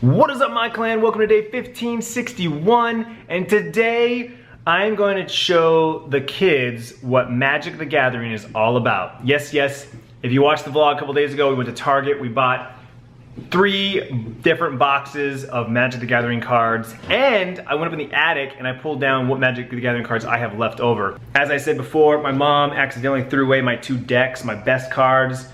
What is up, my clan? Welcome to day 1561, and today I'm going to show the kids what Magic the Gathering is all about. Yes, if you watched the vlog a couple days ago, we went to Target, we bought 3 different boxes of Magic the Gathering cards, and I went up in the attic and I pulled down what Magic the Gathering cards I have left over. As I said before, my mom accidentally threw away my 2 decks, my best cards,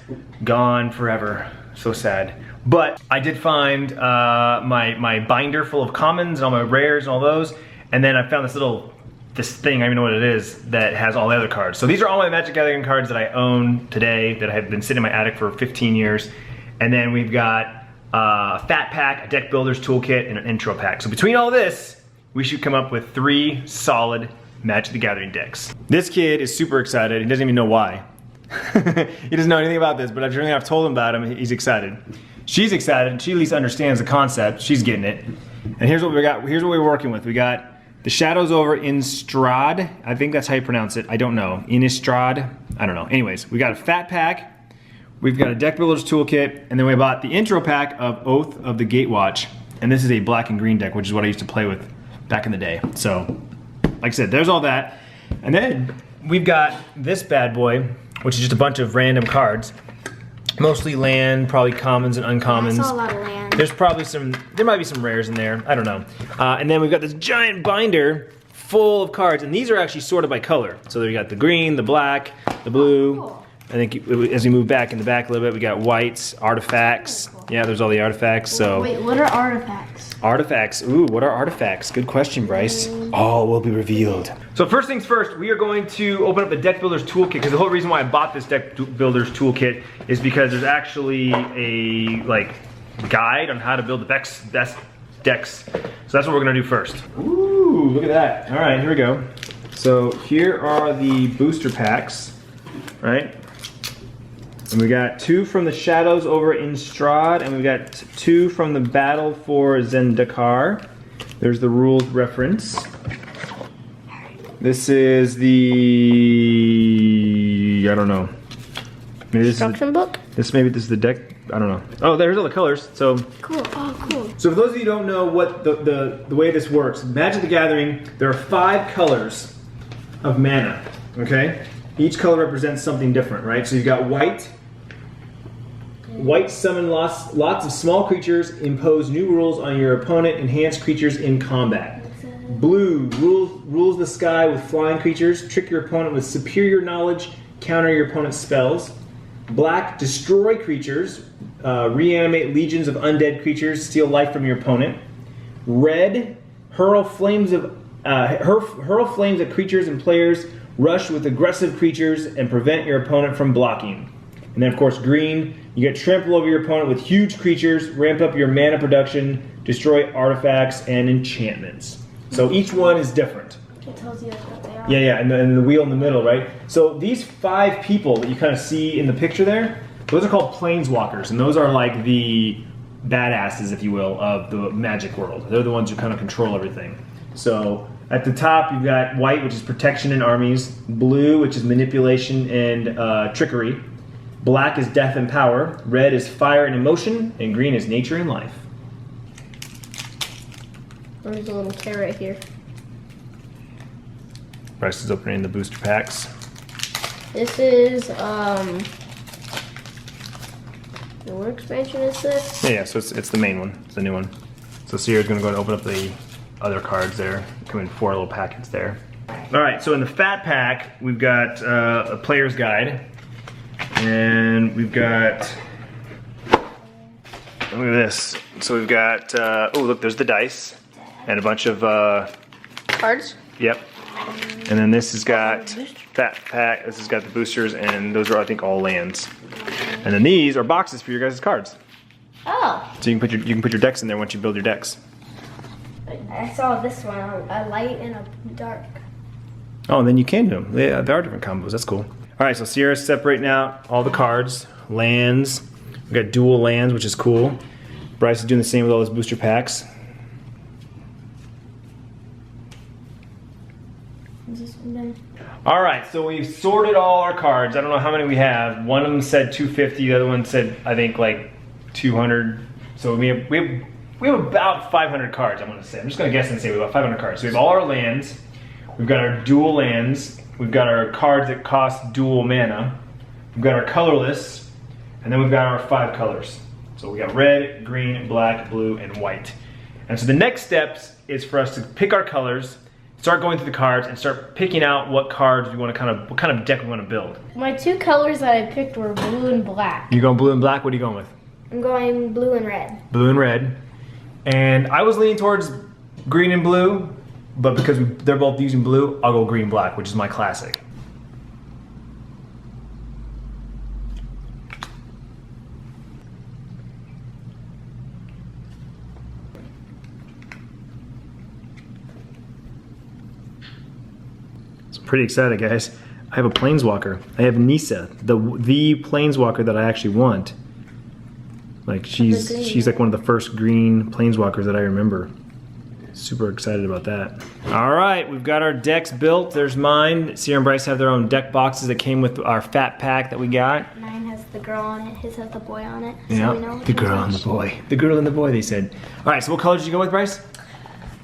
gone forever. So sad. But I did find my binder full of commons and all my rares and all those, and then I found this thing, I don't even know what it is, that has all the other cards. So these are all my Magic Gathering cards that I own today, that have been sitting in my attic for 15 years. And then we've got a fat pack, a deck builder's toolkit, and an intro pack. So between all this, we should come up with 3 solid Magic the Gathering decks. This kid is super excited. He doesn't even know why. He doesn't know anything about this, but I've told him about him. He's excited. She's excited. She at least understands the concept. She's getting it. And here's what we got. Here's what we're working with. We got the Shadows over Innistrad. I think that's how you pronounce it. I don't know. Innistrad. I don't know. Anyways, we got a fat pack. We've got a deck builder's toolkit, and then we bought the intro pack of Oath of the Gatewatch. And this is a black and green deck, which is what I used to play with back in the day. So, like I said, there's all that. And then we've got this bad boy, which is just a bunch of random cards. Mostly land, probably commons and uncommons. I saw a lot of land. There might be some rares in there, I don't know. And then we've got this giant binder full of cards, and these are actually sorted by color. So we got the green, the black, the blue. Oh, cool. I think as we move back in the back a little bit, we got whites, artifacts. Cool. Yeah, there's all the artifacts. So wait, what are artifacts? Artifacts. Ooh, what are artifacts? Good question, Bryce. All will be revealed. So first things first, we are going to open up the Deck Builder's Toolkit, because the whole reason why I bought this Deck Builder's Toolkit is because there's actually a guide on how to build the best decks. So that's what we're gonna do first. Ooh, look at that. All right, here we go. So here are the booster packs, right? And we got 2 from the Shadows over Innistrad, and we got 2 from the Battle for Zendikar. There's the rules reference. This is the, I don't know. Maybe this Instruction book? Maybe this is the deck. I don't know. Oh, there's all the colors. So cool. Oh, cool. So for those of you who don't know what the way this works, Magic the Gathering, there are 5 colors of mana. Okay. Each color represents something different, right? So you've got white. White summon lots of small creatures, impose new rules on your opponent, enhance creatures in combat. Blue rules the sky with flying creatures, trick your opponent with superior knowledge, counter your opponent's spells. Black, destroy creatures, reanimate legions of undead creatures, steal life from your opponent. Red, hurl flames at creatures and players, rush with aggressive creatures, and prevent your opponent from blocking. And then of course green, you get trample over your opponent with huge creatures, ramp up your mana production, destroy artifacts and enchantments. So each one is different. It tells you what they are. Yeah, and the wheel in the middle, right? So these 5 people that you kind of see in the picture there, those are called planeswalkers, and those are like the badasses, if you will, of the Magic world. They're the ones who kind of control everything. So at the top, you've got white, which is protection and armies. Blue, which is manipulation and trickery. Black is death and power. Red is fire and emotion. And green is nature and life. There's a little tear right here. Bryce is opening the booster packs. This is, what expansion is this? Yeah, so it's the main one. It's the new one. So Sierra's going to go and open up the other cards there. Come in 4 little packets there. All right, so in the fat pack, we've got a player's guide. And we've got, look at this. So we've got, oh look, there's the dice. And a bunch of, Cards? Yep. And then this has got fat pack, this has got the boosters, and those are I think all lands. And then these are boxes for your guys' cards. Oh. So you can put your decks in there once you build your decks. I saw this one, a light and a dark. Oh, and then you can do them. Yeah, there are different combos. That's cool. All right, so Sierra's separating out all the cards, lands. We got dual lands, which is cool. Bryce is doing the same with all his booster packs. Is this one done? All right, so we've sorted all our cards. I don't know how many we have. One of them said 250. The other one said, I think, like 200. So we have we have about 500 cards, I'm gonna say. I'm just gonna guess and say we have about 500 cards. So we have all our lands, we've got our dual lands, we've got our cards that cost dual mana, we've got our colorless, and then we've got our 5 colors. So we got red, green, black, blue, and white. And so the next steps is for us to pick our colors, start going through the cards, and start picking out what cards we want to what kind of deck we want to build. My 2 colors that I picked were blue and black. You going blue and black? What are you going with? I'm going blue and red. Blue and red. And I was leaning towards green and blue, but because they're both using blue, I'll go green and black, which is my classic. Pretty excited, guys. I have a planeswalker. I have Nissa, the planeswalker that I actually want. Like she's like one of the first green planeswalkers that I remember. Super excited about that. All right, we've got our decks built. There's mine. Sierra and Bryce have their own deck boxes that came with our fat pack that we got. Mine has the girl on it. His has the boy on it. Yeah, so we know the girl and the boy. The girl and the boy, they said. All right, so what colors did you go with, Bryce?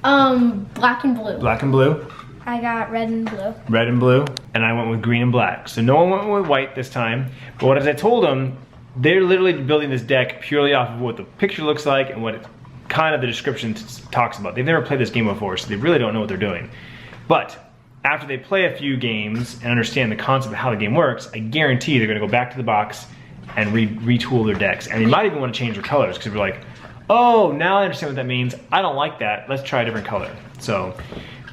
Black and blue. Black and blue. I got red and blue. Red and blue, and I went with green and black. So no one went with white this time. But what as I told them, they're literally building this deck purely off of what the picture looks like and what kind of the description talks about. They've never played this game before, so they really don't know what they're doing. But after they play a few games and understand the concept of how the game works, I guarantee they're gonna go back to the box and retool their decks. And they might even want to change their colors, because they're like, oh, now I understand what that means. I don't like that. Let's try a different color. So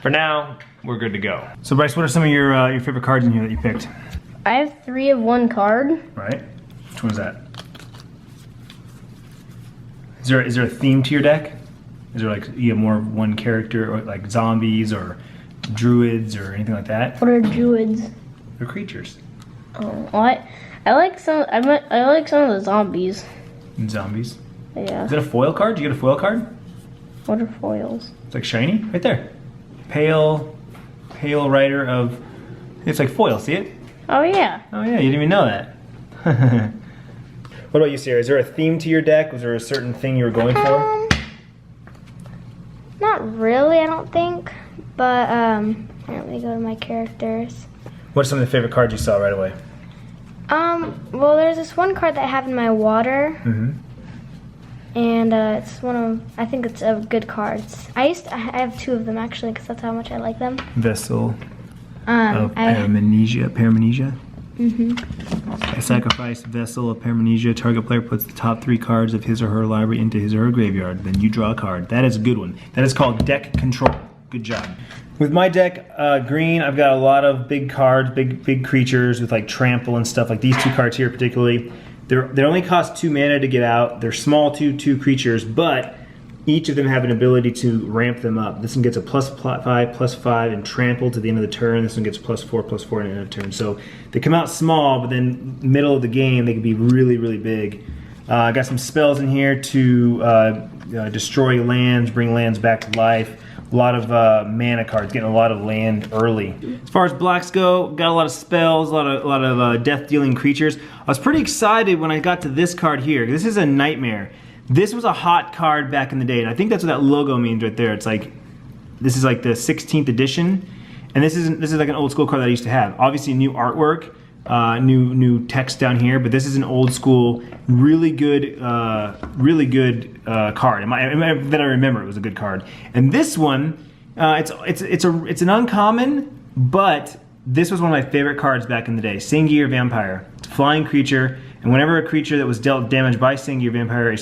for now, we're good to go. So Bryce, what are some of your favorite cards in here that you picked? I have 3 of 1 card. Right. Which one's that? Is there a theme to your deck? Is there like you have more of one character, or like zombies or druids or anything like that? What are druids? They're creatures. Oh, what? I like some of the zombies. Zombies. Yeah. Is it a foil card? Did you get a foil card? What are foils? It's like shiny, right there. Pale rider of. It's like foil. See it? Oh yeah. Oh yeah, you didn't even know that. What about you, Sarah? Is there a theme to your deck? Was there a certain thing you were going for? Not really, I don't think. But let me go to my characters. What's some of the favorite cards you saw right away? Well, there's this one card that I have in my water. Mm-hmm. And it's one of, I think it's a good cards. I have 2 of them actually, because that's how much I like them. Vessel of Paramnesia. Mm-hmm. A sacrifice Vessel of Paramnesia. Target player puts the top 3 cards of his or her library into his or her graveyard. Then you draw a card. That is a good one. That is called deck control. Good job. With my deck, green, I've got a lot of big cards, big creatures with like trample and stuff. Like these 2 cards here particularly. They only cost 2 mana to get out. They're small 2 creatures, but each of them have an ability to ramp them up. This one gets a +5/+5 and trample to the end of the turn. This one gets +4/+4 at the end of the turn. So they come out small, but then middle of the game they can be really big. I got some spells in here to destroy lands, bring lands back to life. A lot of mana cards, getting a lot of land early. As far as blacks go, got a lot of spells, a lot of death-dealing creatures. I was pretty excited when I got to this card here. This is a Nightmare. This was a hot card back in the day, and I think that's what that logo means right there. It's like, this is like the 16th edition, and this is like an old school card that I used to have. Obviously new artwork, new text down here, but this is an old school, really good card. That I remember, it was a good card. And this one, it's an uncommon, but this was one of my favorite cards back in the day. Singir Vampire. It's a flying creature, and whenever a creature that was dealt damage by Singir Vampire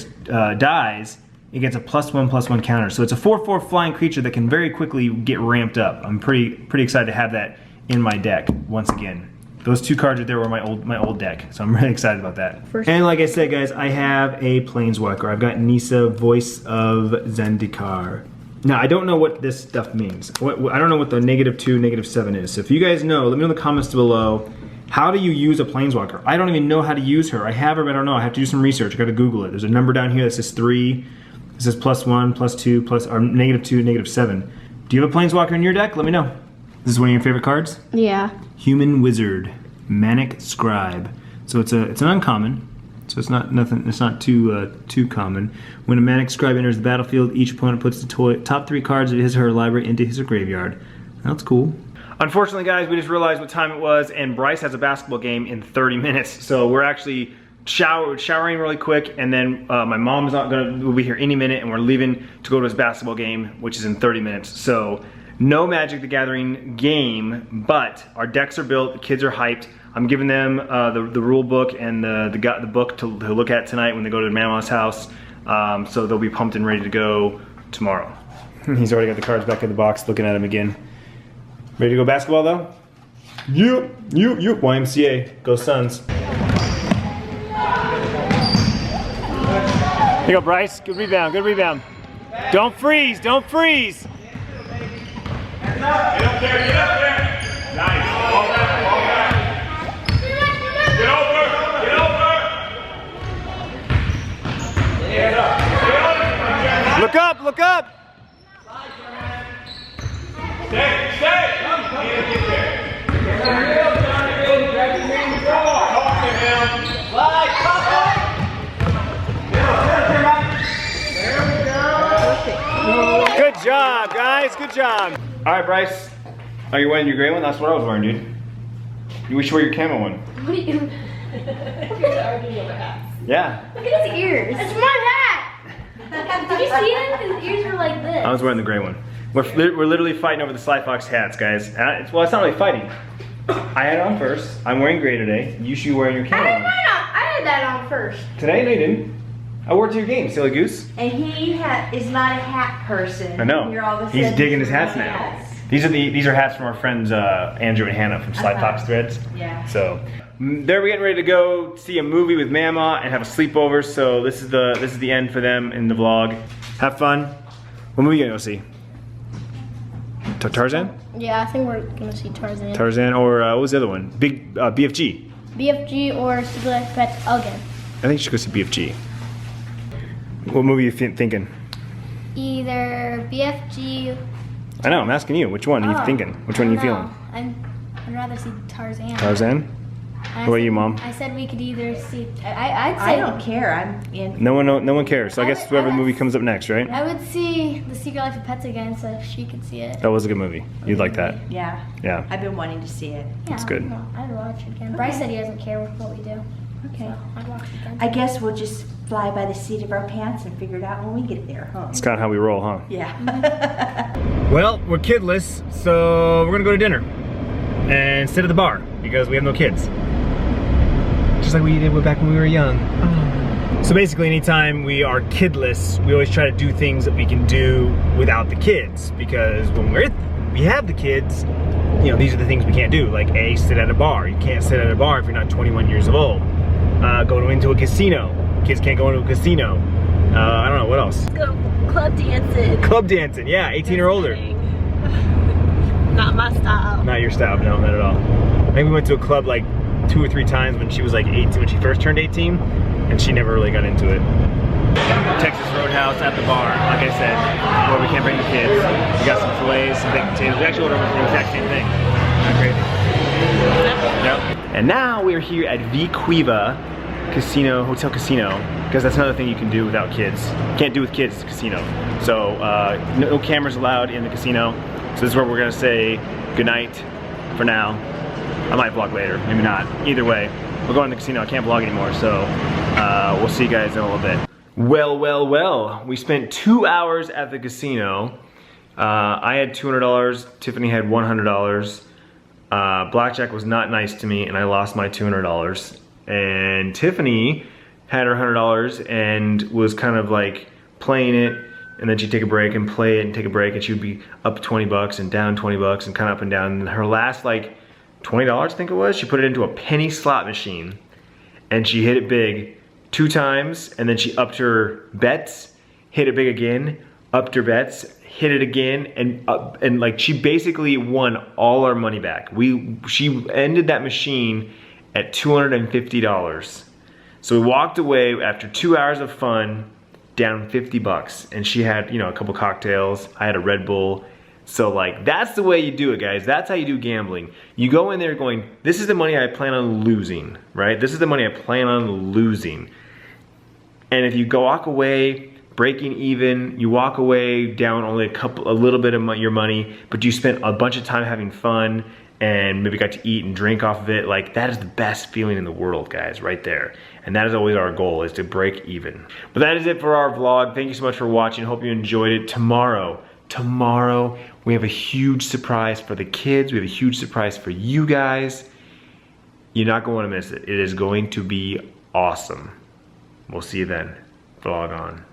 dies, it gets a +1/+1 counter. So it's a 4/4 flying creature that can very quickly get ramped up. I'm pretty excited to have that in my deck once again. Those 2 cards right there were my old deck, so I'm really excited about that. And like I said, guys, I have a Planeswalker. I've got Nissa, Voice of Zendikar. Now, I don't know what this stuff means. I don't know what the -2, -7 is. So if you guys know, let me know in the comments below. How do you use a Planeswalker? I don't even know how to use her. I have her, but I don't know. I have to do some research. I got to Google it. There's a number down here that says 3. This says +1, +2, or -2, -7. Do you have a Planeswalker in your deck? Let me know. This is one of your favorite cards? Yeah. Human Wizard, Manic Scribe. So it's an uncommon. So it's not nothing. It's not too common. When a Manic Scribe enters the battlefield, each opponent puts the top 3 cards of his or her library into his or graveyard. That's cool. Unfortunately, guys, we just realized what time it was, and Bryce has a basketball game in 30 minutes. So we're actually showering really quick, and then my mom's will be here any minute, and we're leaving to go to his basketball game, which is in 30 minutes. So no Magic the Gathering game, but our decks are built, the kids are hyped. I'm giving them the rule book and the book to look at tonight when they go to Mama's house. So they'll be pumped and ready to go tomorrow. He's already got the cards back in the box, looking at them again. Ready to go basketball though? Yep. YMCA, go Suns. Here you go, Bryce. Good rebound, good rebound. Don't freeze, don't freeze. Get up there, get up there. Nice. All back. Get over, get over. Look up, look up. Stay, stay. Good job, guys. Good job. All right, Bryce. Are you wearing your gray one? That's what I was wearing, dude. You wish you wore your camo one. What are you? You're arguing over hats. Yeah. Look at his ears. It's my hat. Did you see it? His ears were like this. I was wearing the gray one. We're literally fighting over the Sly Fox hats, guys. Well, it's not really fighting. I had it on first. I'm wearing gray today. You should be wearing your camo. I had mine on. I had that on first. Today? No, you didn't. I wore it to your game, silly goose. And he is not a hat person. I know. You're all of a He's sudden digging his hats wearing now. hats. These are hats from our friends Andrew and Hannah from Sly Fox Threads. Yeah. So they're getting ready to go see a movie with Mama and have a sleepover. So this is the end for them in the vlog. Have fun. What movie are you gonna go see? Tarzan? Yeah, I think we're gonna see Tarzan. Tarzan or what was the other one? BFG. BFG or Secret Life of Pets again. I think you should go see BFG. What movie are you thinking? Either BFG. I know, I'm asking you. Which one are you thinking? Which one are you feeling? I'd rather see Tarzan. Tarzan? What about you, Mom? I said we could either see. I don't care. I'm in. No one cares. So I guess whoever movie comes up next, right? I would see The Secret Life of Pets again, so if she could see it. That was a good movie. You'd like that. Yeah. Yeah. I've been wanting to see it. Yeah, It's good. I'd watch it again. Bryce said he doesn't care what we do. Okay. So I'd watch it again. I guess we'll just fly by the seat of our pants and figure it out when we get there, huh? It's kind of how we roll, huh? Yeah. Well, we're kidless, so we're gonna go to dinner and sit at the bar because we have no kids. Just like we did back when we were young. So basically, anytime we are kidless, we always try to do things that we can do without the kids, because when we have the kids, you know, these are the things we can't do. Like sit at a bar. You can't sit at a bar if you're not 21 years old. Go into a casino. Kids can't go into a casino. I don't know, what else? Go club dancing. Club dancing, yeah, 18 or older. Not my style. Not your style, no, not at all. I think we went to a club like 2 or 3 times when she was like 18, when she first turned 18, and she never really got into it. Texas Roadhouse at the bar, like I said, where we can't bring the kids. We got some fillets, some baked potatoes. We actually ordered the exact same thing. Isn't that crazy? Yep. And now we're here at Vicuiva Hotel Casino, because that's another thing you can do without kids. Can't do with kids, it's a casino. So no cameras allowed in the casino. So this is where we're gonna say goodnight for now. I might vlog later, maybe not. Either way, we're going to the casino. I can't vlog anymore, so we'll see you guys in a little bit. Well, we spent 2 hours at the casino. I had $200, Tiffany had $100. Blackjack was not nice to me, and I lost my $200. And Tiffany had her $100 and was kind of like playing it, and then she'd take a break and play it and take a break, and she would be up 20 bucks and down 20 bucks and kind of up and down. And her last like $20, I think it was, she put it into a penny slot machine, and she hit it big 2 times, and then she upped her bets, hit it big again, upped her bets, hit it again, and like she basically won all our money back. She ended that machine at $250. So we walked away after 2 hours of fun, down 50 bucks, and she had, you know, a couple cocktails. I had a Red Bull. So like, that's the way you do it, guys. That's how you do gambling. You go in there going, this is the money I plan on losing, right? This is the money I plan on losing. And if you walk away breaking even, you walk away down only a little bit of your money, but you spent a bunch of time having fun and maybe got to eat and drink off of it, like that is the best feeling in the world, guys, right there. And that is always our goal, is to break even. But that is it for our vlog. Thank you so much for watching. Hope you enjoyed it. Tomorrow, we have a huge surprise for the kids. We have a huge surprise for you guys. You're not going to miss it. It is going to be awesome. We'll see you then. Vlog on.